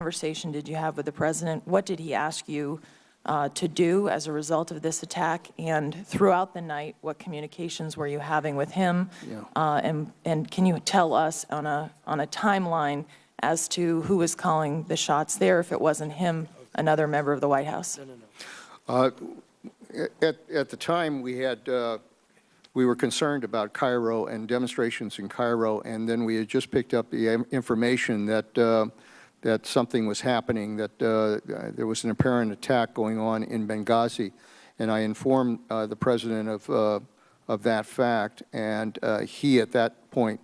conversation did you have with the president? What did he ask you to do as a result of this attack? And throughout the night, what communications were you having with him? Yeah. And can you tell us on a timeline as to who was calling the shots there, if it wasn't him, another member of the White House? At the time, we were concerned about Cairo and demonstrations in Cairo, and then we had just picked up the information that that something was happening, that there was an apparent attack going on in Benghazi, and I informed the president of that fact, and he at that point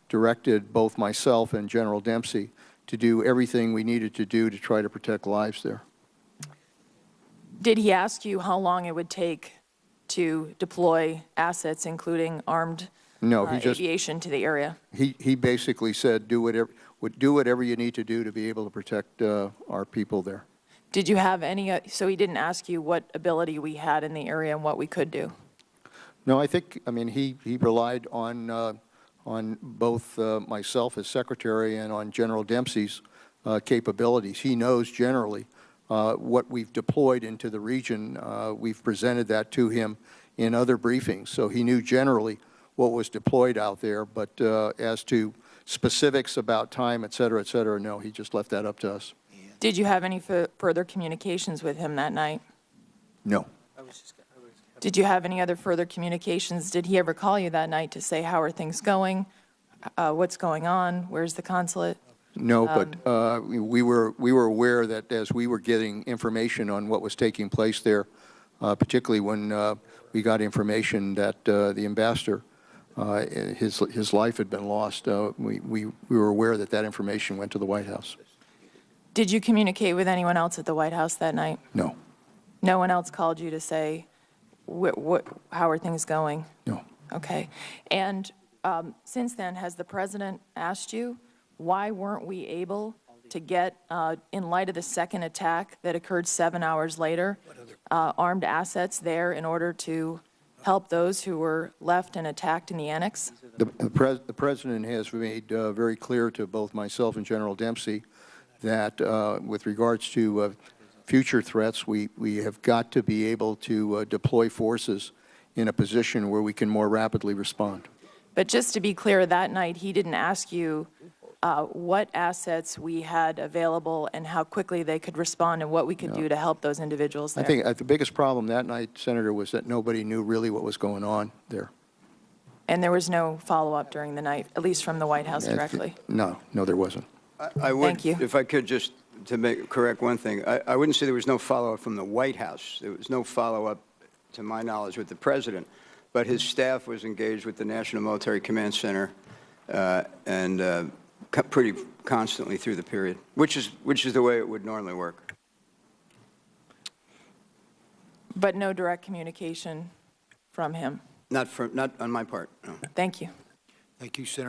directed both myself and General Dempsey to do everything we needed to do to try to protect lives there. Did he ask you how long it would take to deploy assets, including armed aviation, to the area? He basically said, do whatever you need to do to be able to protect our people there. Did you have any, so he didn't ask you what ability we had in the area and what we could do? No, I mean, he relied on both myself as secretary and on General Dempsey's capabilities. He knows generally what we've deployed into the region. We've presented that to him in other briefings, so he knew generally what was deployed out there, but as to specifics about time, et cetera, no, he just left that up to us. Did you have any further communications with him that night? No. Did you have any other further communications? Did he ever call you that night to say, how are things going? What's going on? Where's the consulate? No, but we were aware that as we were getting information on what was taking place there, particularly when we got information that the ambassador, his life had been lost, we were aware that that information went to the White House. Did you communicate with anyone else at the White House that night? No. No one else called you to say, how are things going? No. Okay. And since then, has the president asked you, why weren't we able to get, in light of the second attack that occurred 7 hours later, armed assets there in order to help those who were left and attacked in the annex? The president has made very clear to both myself and General Dempsey that with regards to future threats, we have got to be able to deploy forces in a position where we can more rapidly respond. But just to be clear, that night he didn't ask you what assets we had available and how quickly they could respond and what we could do to help those individuals there. I think the biggest problem that night, Senator, was that nobody knew really what was going on there. And there was no follow-up during the night, at least from the White House directly? No, there wasn't. I would, Thank you. if I could just correct one thing. I wouldn't say there was no follow-up from the White House. There was no follow-up, to my knowledge, with the president. But his staff was engaged with the National Military Command Center and pretty constantly through the period, which is the way it would normally work. But no direct communication from him? Not on my part, no. Thank you. Thank you, Senator.